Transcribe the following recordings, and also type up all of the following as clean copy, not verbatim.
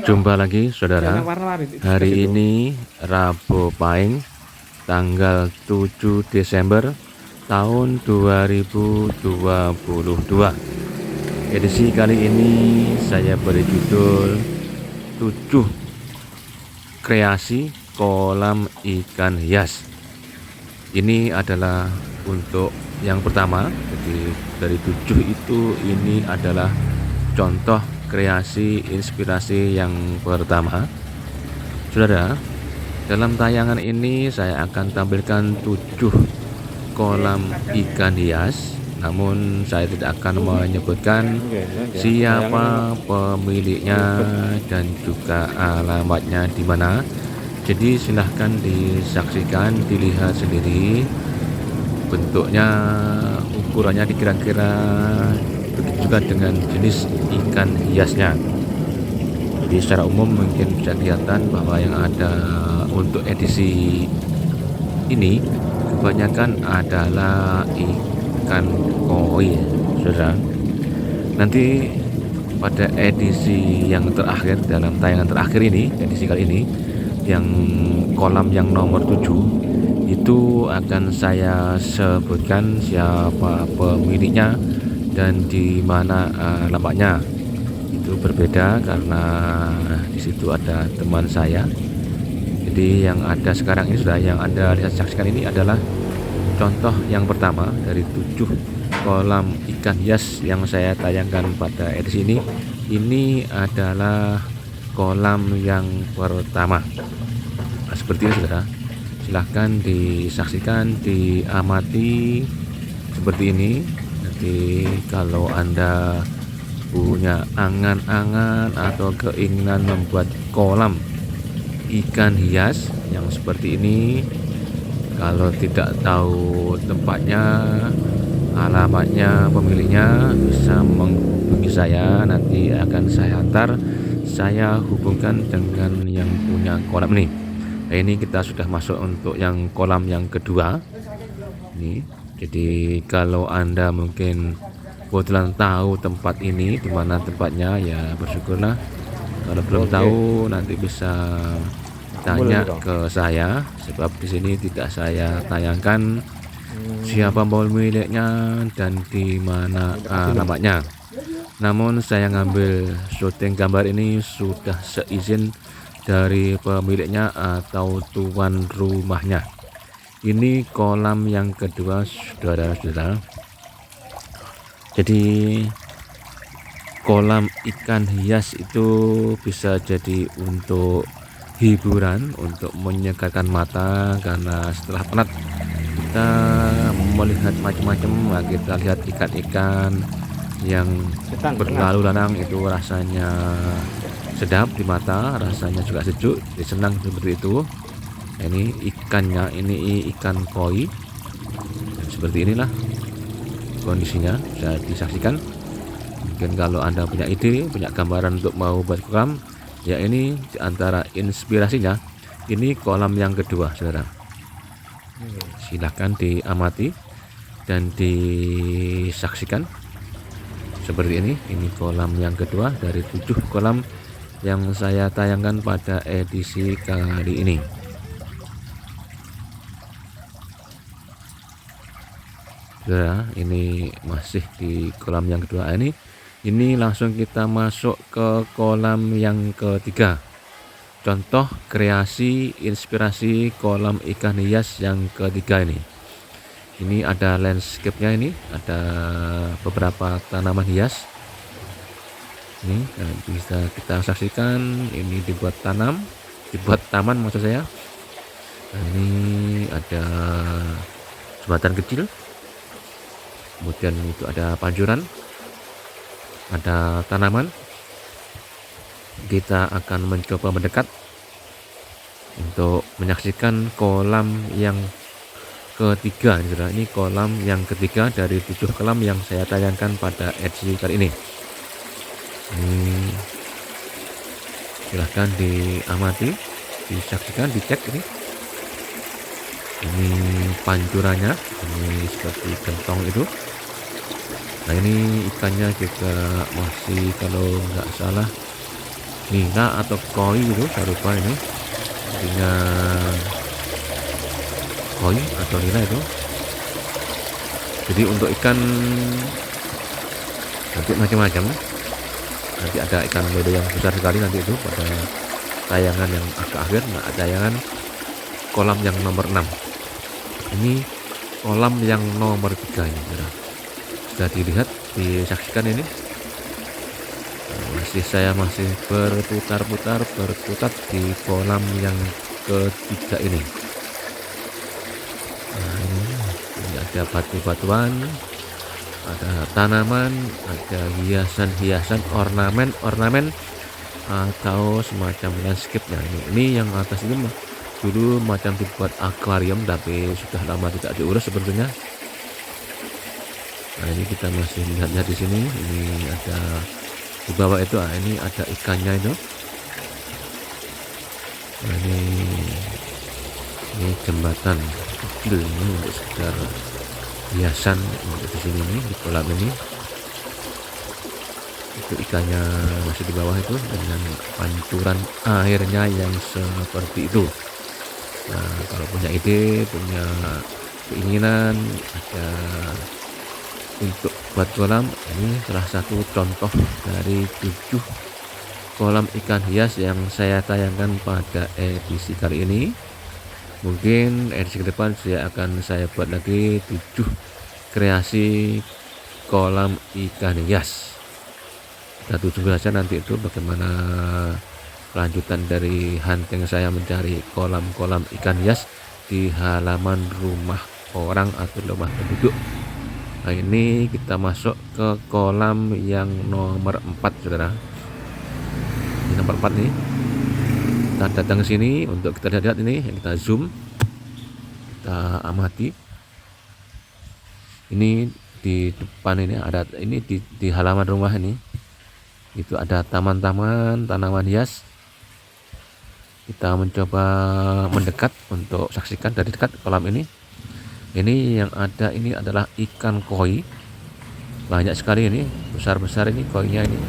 Jumpa lagi saudara. Hari ini Rabu Pahing tanggal 7 Desember tahun 2022. Edisi kali ini saya beri judul 7 kreasi kolam ikan hias. Ini adalah untuk yang pertama. Jadi dari 7 itu ini adalah contoh kreasi inspirasi yang pertama. Saudara, dalam tayangan ini saya akan tampilkan 7 kolam ikan hias, namun saya tidak akan menyebutkan siapa pemiliknya dan juga alamatnya di mana. Jadi silahkan disaksikan, dilihat sendiri bentuknya, ukurannya kira-kira. Begitu juga dengan jenis ikan hiasnya. Jadi secara umum mungkin bisa kelihatan bahwa yang ada untuk edisi ini kebanyakan adalah ikan koi, saudara. Nanti pada edisi yang terakhir, dalam tayangan terakhir ini, edisi kali ini, yang kolam yang nomor 7 itu akan saya sebutkan siapa pemiliknya dan di mana alamatnya. Itu berbeda karena di situ ada teman saya. Jadi yang ada sekarang ini, sudah yang Anda lihat saksikan ini adalah contoh yang pertama dari 7 kolam ikan hias yang saya tayangkan pada edisi ini. Ini adalah kolam yang pertama. Nah, seperti ini saudara. Silahkan disaksikan, diamati seperti ini. Jadi kalau Anda punya angan-angan atau keinginan membuat kolam ikan hias yang seperti ini, kalau tidak tahu tempatnya, alamatnya, pemiliknya, bisa menghubungi saya. Nanti akan saya antar, saya hubungkan dengan yang punya kolam ini. Nah, ini kita sudah masuk untuk yang kolam yang kedua ini. Jadi kalau Anda mungkin kebetulan tahu tempat ini, di mana tempatnya, ya bersyukurlah. Kalau belum tahu, nanti bisa tanya ke saya, sebab di sini tidak saya tayangkan siapa pemiliknya dan di mana alamatnya. Namun saya ngambil syuting gambar ini sudah seizin dari pemiliknya atau tuan rumahnya. Ini kolam yang kedua, saudara-saudara. Jadi kolam ikan hias itu bisa jadi untuk hiburan, untuk menyegarkan mata, karena setelah penat kita melihat macam-macam. Nah, kita lihat ikan-ikan yang berlalu lalang itu rasanya sedap di mata, rasanya juga sejuk, jadi senang seperti itu. Ini ikannya, ini ikan koi. Dan seperti inilah kondisinya, bisa disaksikan. Mungkin kalau Anda punya ide, punya gambaran untuk mau buat kolam, ya ini diantara inspirasinya. Ini kolam yang kedua, saudara. Silahkan diamati dan disaksikan seperti ini. Ini kolam yang kedua dari 7 kolam yang saya tayangkan pada edisi kali ini. Saudara, ini masih di kolam yang kedua ini langsung kita masuk ke kolam yang ketiga. Contoh kreasi inspirasi kolam ikan hias yang ketiga ini. Ini ada landscape-nya, ini ada beberapa tanaman hias. Ini bisa kita saksikan, ini dibuat taman maksud saya. Nah, ini ada jembatan kecil. Kemudian itu ada pancuran, ada tanaman. Kita akan mencoba mendekat untuk menyaksikan kolam yang ketiga. Ini kolam yang ketiga dari 7 kolam yang saya tayangkan pada edisi kali ini. Silahkan diamati, disaksikan, dicek ini. Ini pancurannya, ini seperti gentong itu. Nah, ini ikannya juga masih, kalau nggak salah, nina atau koi gitu, saya lupa ini artinya, koi atau nina itu. Jadi untuk ikan nanti macam-macam, nanti ada ikan lele yang besar sekali nanti itu pada tayangan yang agak akhir. Nah, tayangan kolam yang nomor 6 ini, kolam yang nomor 3 ini sudah dilihat, disaksikan ini. Saya masih berputar-putar di kolam yang ketiga ini. Nah, ini ada batu-batuan, ada tanaman, ada hiasan-hiasan, ornamen atau semacam landscape-nya. Ini yang atas itu dulu macam dibuat akuarium, tapi sudah lama tidak diurus sepertinya. Nah, ini kita masih lihat di sini. Ini ada di bawah itu, ini ada ikannya itu. Nah, ini jembatan kecil ini untuk sekedar hiasan untuk di sini nih, di kolam ini. Itu ikannya masih di bawah itu dengan pancuran airnya yang seperti itu. Nah, kalau punya ide, punya keinginan ada untuk buat kolam, ini salah satu contoh dari 7 kolam ikan hias yang saya tayangkan pada edisi kali ini. Mungkin edisi ke depan saya buat lagi 7 kreasi kolam ikan hias. Kita tunggu saja nanti itu bagaimana kelanjutan dari hunting saya mencari kolam-kolam ikan hias di halaman rumah orang atau rumah penduduk. Nah, ini kita masuk ke kolam yang nomor 4, saudara. Ini nomor 4 nih. Kita datang ke sini untuk kita lihat ini, kita zoom, kita amati. Ini di depan ini ada, ini di halaman rumah ini. Itu ada taman-taman, tanaman hias. Kita mencoba mendekat untuk saksikan dari dekat kolam ini. Ini yang ada ini adalah ikan koi, banyak sekali ini, besar-besar ini koinya ini.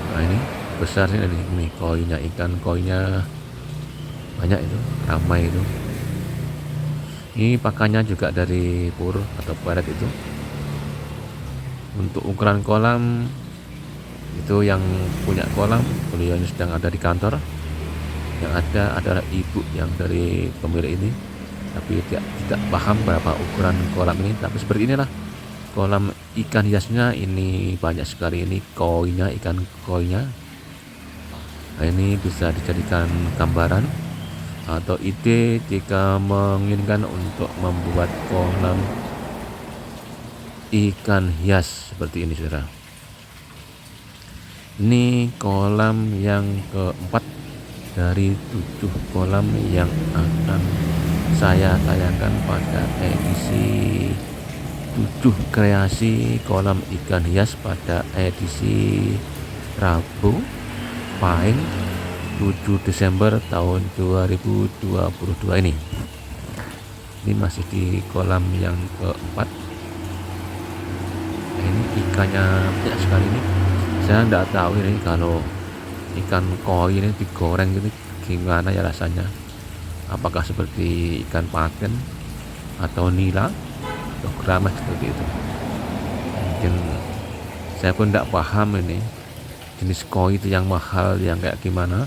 Nah, ini besar ini koinya, ikan koinya banyak itu, ramai itu. Ini pakannya juga dari pur atau baret itu. Untuk ukuran kolam itu, yang punya kolam beliau ini sedang ada di kantor. Yang ada adalah ibu yang dari pemilik ini, tapi tidak paham berapa ukuran kolam ini. Tapi seperti inilah kolam ikan hiasnya, ini banyak sekali ini koinya, ikan koinya. Nah, ini bisa dijadikan gambaran atau ide jika menginginkan untuk membuat kolam ikan hias seperti ini, saudara. Ini kolam yang keempat dari 7 kolam yang akan saya tayangkan pada edisi 7 kreasi kolam ikan hias pada edisi Rabu Pahing 7 Desember tahun 2022 ini. Ini masih di kolam yang keempat. Nah, ini ikannya banyak sekali ini. Saya tidak tahu ini kalau ikan koi ini digoreng gitu gimana ya rasanya, apakah seperti ikan paten atau nila atau keramas seperti itu. Mungkin saya pun tidak paham ini jenis koi itu yang mahal yang kayak gimana.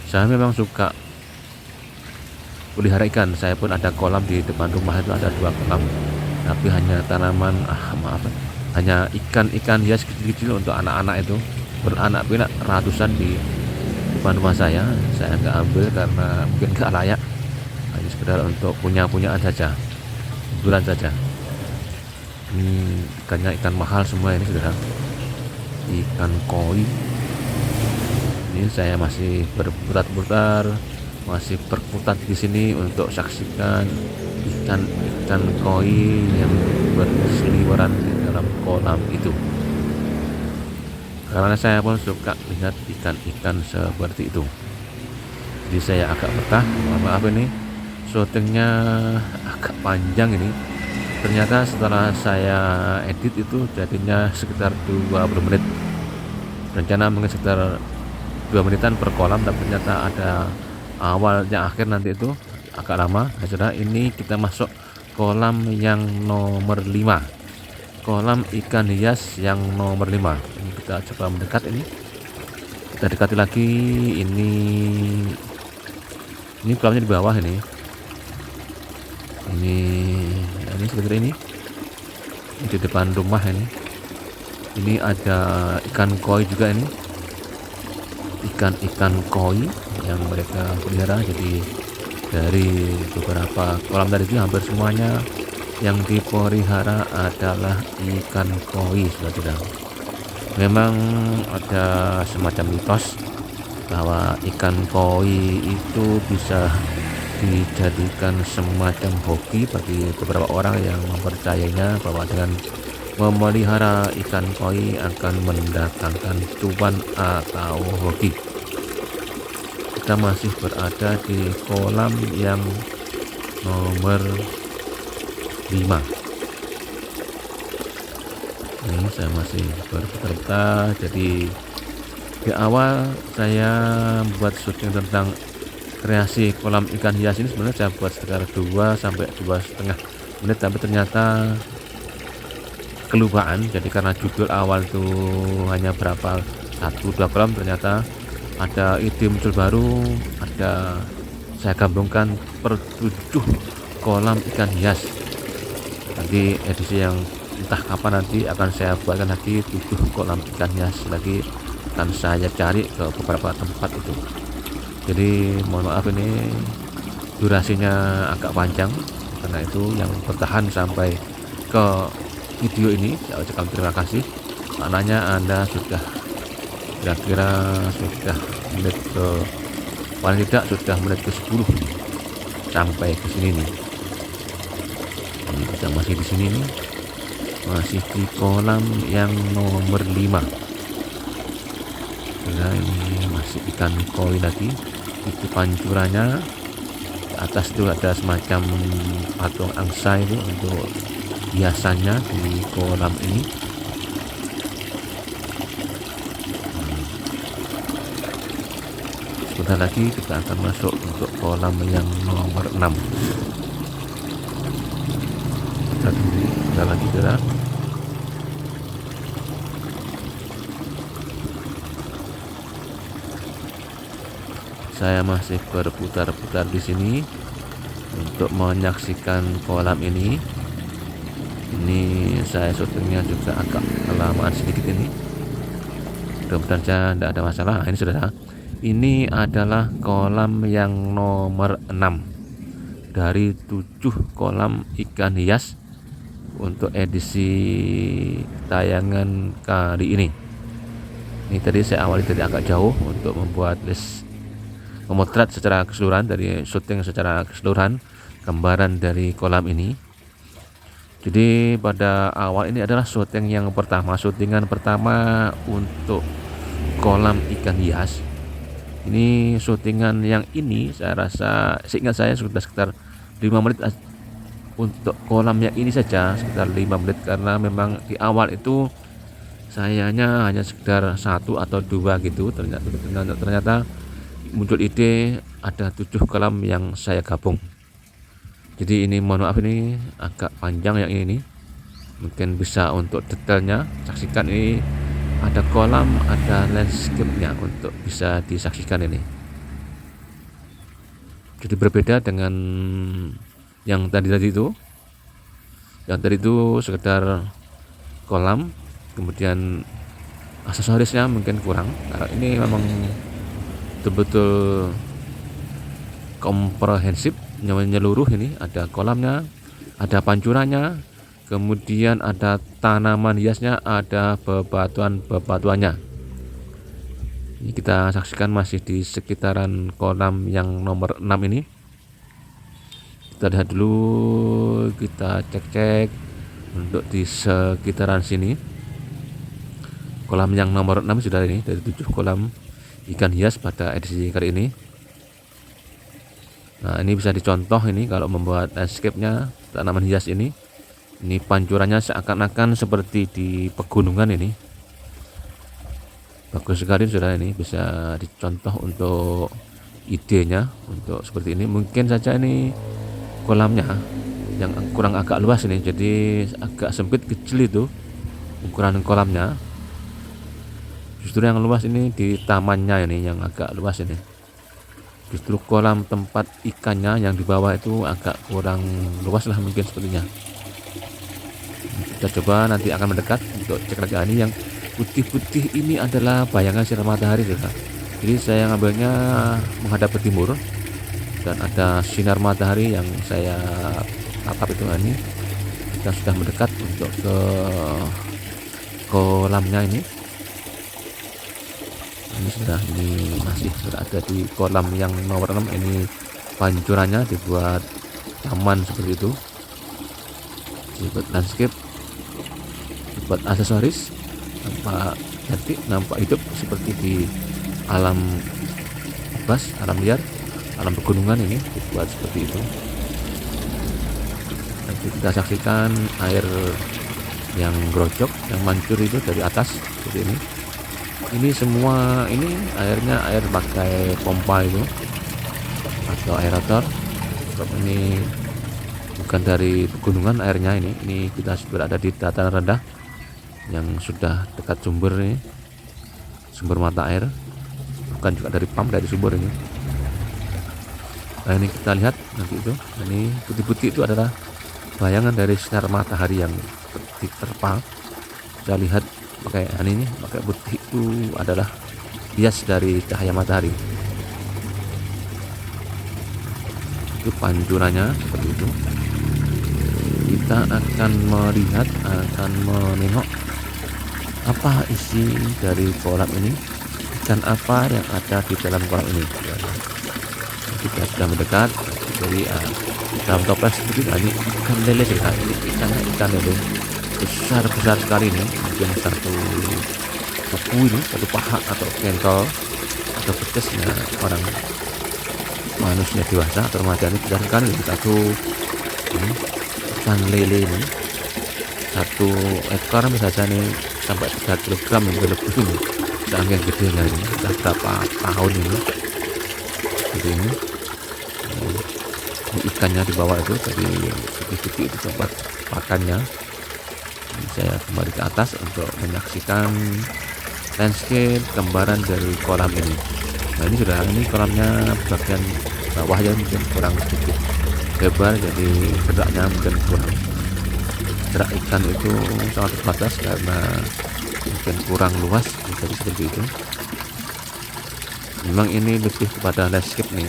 Saya memang suka pelihara ikan, saya pun ada kolam di depan rumah itu, ada 2 kolam, tapi hanya tanaman, hanya ikan hias kecil-kecil untuk anak-anak itu, beranak pinak ratusan di depan rumah saya nggak ambil karena mungkin nggak layak, hanya sekedar untuk punyaan saja, hiburan saja. Ini ikannya ikan mahal semua ini, saudara, ikan koi. Ini saya masih berputar-putar, masih berkutat di sini untuk saksikan ikan koi yang berseliweran di dalam kolam itu. Karena saya pun suka lihat ikan-ikan seperti itu. Jadi saya agak betah, maaf ini syutingnya agak panjang ini, Ternyata setelah saya edit itu jadinya sekitar 20 menit. Rencana mungkin sekitar 2 menitan per kolam, tapi ternyata ada awalnya akhir nanti itu agak lama. Nah, saudara, ini kita masuk kolam yang nomor 5. Kolam ikan hias yang nomor 5. Ini kita coba mendekat ini. Kita dekati lagi ini. Ini kolamnya di bawah ini. Ini seperti ini. Di depan rumah ini. Ini ada ikan koi juga ini. Ikan koi yang mereka pelihara. Jadi dari beberapa kolam tadi itu hampir semuanya yang dipelihara adalah ikan koi, saudara. Memang ada semacam mitos bahwa ikan koi itu bisa dijadikan semacam hoki bagi beberapa orang yang mempercayainya, bahwa dengan memelihara ikan koi akan mendatangkan cuan atau hoki. Kita masih berada di kolam yang nomor 5. Ini saya masih berputar-putar. Jadi di awal saya buat syuting tentang kreasi kolam ikan hias ini sebenarnya saya buat sekitar 2 sampai 2,5 menit, tapi ternyata kelupaan. Jadi karena judul awal itu hanya berapa 1-2 kolam, ternyata ada ide muncul baru, ada saya gabungkan per 7 kolam ikan hias. Nanti edisi yang entah kapan nanti akan saya buatkan lagi 7 kolam ikan hias lagi, akan saya cari ke beberapa tempat itu. Jadi mohon maaf ini durasinya agak panjang, karena itu yang bertahan sampai ke video ini saya ucapkan terima kasih. Maknanya Anda sudah kira-kira sudah menit ke, paling tidak sudah menit ke 10 sampai ke sini nih. Ini kita masih di sini nih, masih di kolam yang nomor 5. Nah, ini masih ikan koi lagi. Itu pancurannya. Di atas itu ada semacam patung angsa itu untuk hiasannya di kolam ini. Sebentar lagi kita akan masuk untuk kolam yang nomor 6. Kita lagi gerak. Saya masih berputar-putar di sini untuk menyaksikan kolam ini. Ini saya syutingnya juga agak kelamaan sedikit ini. Mudah-mudahan saja tidak ada masalah. Nah, ini saudara, ini adalah kolam yang nomor 6 dari 7 kolam ikan hias untuk edisi tayangan kali ini. Ini tadi saya awali dari agak jauh untuk membuat list, memotret secara keseluruhan, dari syuting secara keseluruhan gambaran dari kolam ini. Jadi pada awal ini adalah syutingan pertama untuk kolam ikan hias. Ini syutingan yang ini saya rasa, seingat saya sudah sekitar 5 menit untuk kolam yang ini saja, sekitar 5 menit, karena memang di awal itu sayanya hanya sekitar 1 atau 2 gitu. Ternyata muncul ide ada 7 kolam yang saya gabung. Jadi ini mohon maaf ini agak panjang yang ini, mungkin bisa untuk detailnya saksikan. Ini ada kolam, ada landscape-nya untuk bisa disaksikan ini. Jadi berbeda dengan yang tadi itu. Yang tadi itu sekedar kolam, kemudian aksesorisnya mungkin kurang. Nah, ini memang betul-betul komprehensif, menyeluruh. Ini ada kolamnya, ada pancurannya, kemudian ada tanaman hiasnya, ada bebatuannya. Ini kita saksikan masih di sekitaran kolam yang nomor 6 ini. Kita lihat dulu, kita cek untuk di sekitaran sini. Kolam yang nomor 6 sudah ini dari 7 kolam ikan hias pada edisi kali ini. Nah, ini bisa dicontoh ini kalau membuat landscape-nya tanaman hias ini. Ini pancurannya seakan-akan seperti di pegunungan ini. Bagus sekali saudara, ini bisa dicontoh untuk idenya untuk seperti ini. Mungkin saja ini kolamnya yang kurang agak luas ini, jadi agak sempit kecil itu ukuran kolamnya. Justru yang luas ini di tamannya ini yang agak luas ini. Justru kolam tempat ikannya yang di bawah itu agak kurang luas lah mungkin sepertinya. Kita coba nanti akan mendekat untuk cek lagi. Ini yang putih-putih ini adalah bayangan sinar matahari saudara. Jadi saya ngambilnya menghadap ke timur dan ada sinar matahari yang saya tatap itu. Ini kita sudah mendekat untuk ke kolamnya ini. Ini sudah, ini masih berada di kolam yang nomor 6. Ini pancurannya dibuat taman seperti itu, dibuat landscape, dibuat aksesoris, nampak cantik, nampak hidup seperti di alam bebas, alam liar, alam pegunungan. Ini dibuat seperti itu. Nanti kita saksikan air yang grojok, yang mancur itu dari atas seperti ini. Ini semua ini airnya air pakai pompa itu atau aerator. Ini bukan dari pegunungan airnya. Ini kita berada di dataran rendah yang sudah dekat sumber ini, sumber mata air, bukan juga dari pump, dari sumber ini. Nah, ini kita lihat nanti itu. Ini putih-putih itu adalah bayangan dari sinar matahari yang diterpa. Kita lihat pakai ini, pakai putih itu adalah bias dari cahaya matahari. Itu pancurannya seperti itu. Kita akan melihat, akan menengok apa isi dari kolam ini, ikan apa yang ada di dalam kolam ini. Kita sudah mendekat. Jadi dalam toples seperti ini ikan lele juga. Ini ikan lele besar sekali ini, mungkin satu kuku ini, satu paha atau kentol atau betesnya orang manusia dewasa atau remaja ini besar sekali. Satu ini ikan lele ini, satu ekor misalnya ini sampai 3 kg lebih ini, sangat gede lah ini. Sudah berapa tahun ini seperti ini. Ini ikannya di bawah itu, jadi putih-putih itu tempat makannya. Saya kembali ke atas untuk menyaksikan landscape gambaran dari kolam ini. Nah, ini sudah, ini kolamnya bagian bawah ya, mungkin kurang sedikit lebar, jadi geraknya mungkin kurang, gerak ikan itu sangat terbatas karena mungkin kurang luas, jadi seperti itu. Memang ini lebih kepada landscape nih,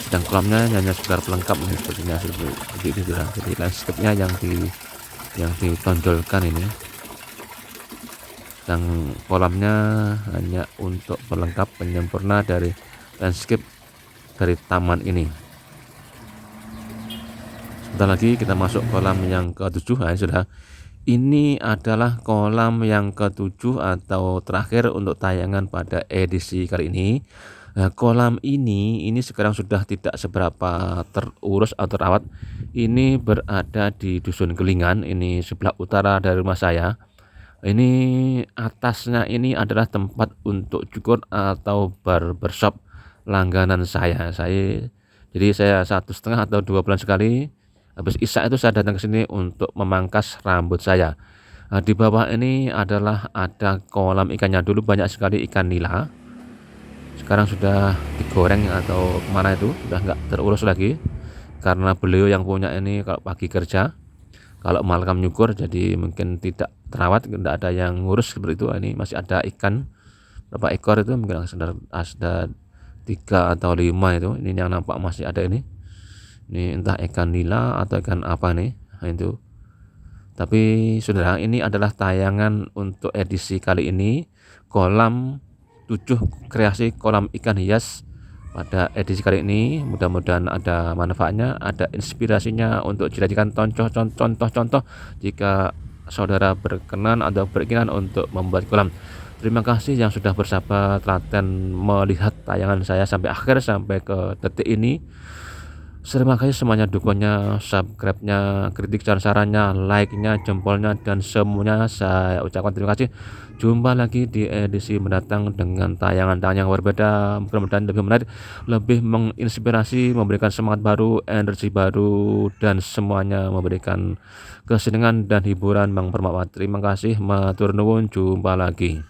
sedang kolamnya hanya sekedar pelengkap nih, sepertinya seperti itu sudah. Jadi landscape-nya yang ditonjolkan ini, dan kolamnya hanya untuk pelengkap, penyempurna dari landscape dari taman ini. Sebentar lagi kita masuk kolam yang ke-7. Nah, sudah, ini adalah kolam yang ke-7 atau terakhir untuk tayangan pada edisi kali ini. Nah, kolam ini sekarang sudah tidak seberapa terurus atau terawat. Ini berada di Dusun Kelingan, ini sebelah utara dari rumah saya. Ini atasnya ini adalah tempat untuk cukur atau barbershop langganan saya. Jadi saya 1,5 atau 2 bulan sekali habis isya itu saya datang ke sini untuk memangkas rambut saya. Nah, di bawah ini adalah ada kolam ikannya. Dulu banyak sekali ikan nila, sekarang sudah digoreng atau kemana itu, sudah nggak terurus lagi karena beliau yang punya ini kalau pagi kerja, kalau malam nyukur, jadi mungkin tidak terawat, tidak ada yang ngurus seperti itu. Ini masih ada ikan berapa ekor itu, mungkin ada 3 atau 5 itu. Ini yang nampak masih ada ini entah ikan nila atau ikan apa nih. Nah, itu. Tapi saudara, ini adalah tayangan untuk edisi kali ini, kolam 7 kreasi kolam ikan hias pada edisi kali ini. Mudah-mudahan ada manfaatnya, ada inspirasinya untuk dijadikan contoh-contoh jika saudara berkenan atau berkeinginan untuk membuat kolam. Terima kasih yang sudah bersabar telaten melihat tayangan saya sampai akhir, sampai ke detik ini. Terima kasih semuanya dukungannya, subscribe-nya, kritik dan sarannya, like-nya, jempolnya, dan semuanya saya ucapkan terima kasih. Jumpa lagi di edisi mendatang dengan tayangan-tayangan yang berbeda, mudah-mudahan lebih menarik, lebih menginspirasi, memberikan semangat baru, energi baru, dan semuanya memberikan kesenangan dan hiburan yang bermanfaat. Terima kasih, matur nuwun, jumpa lagi.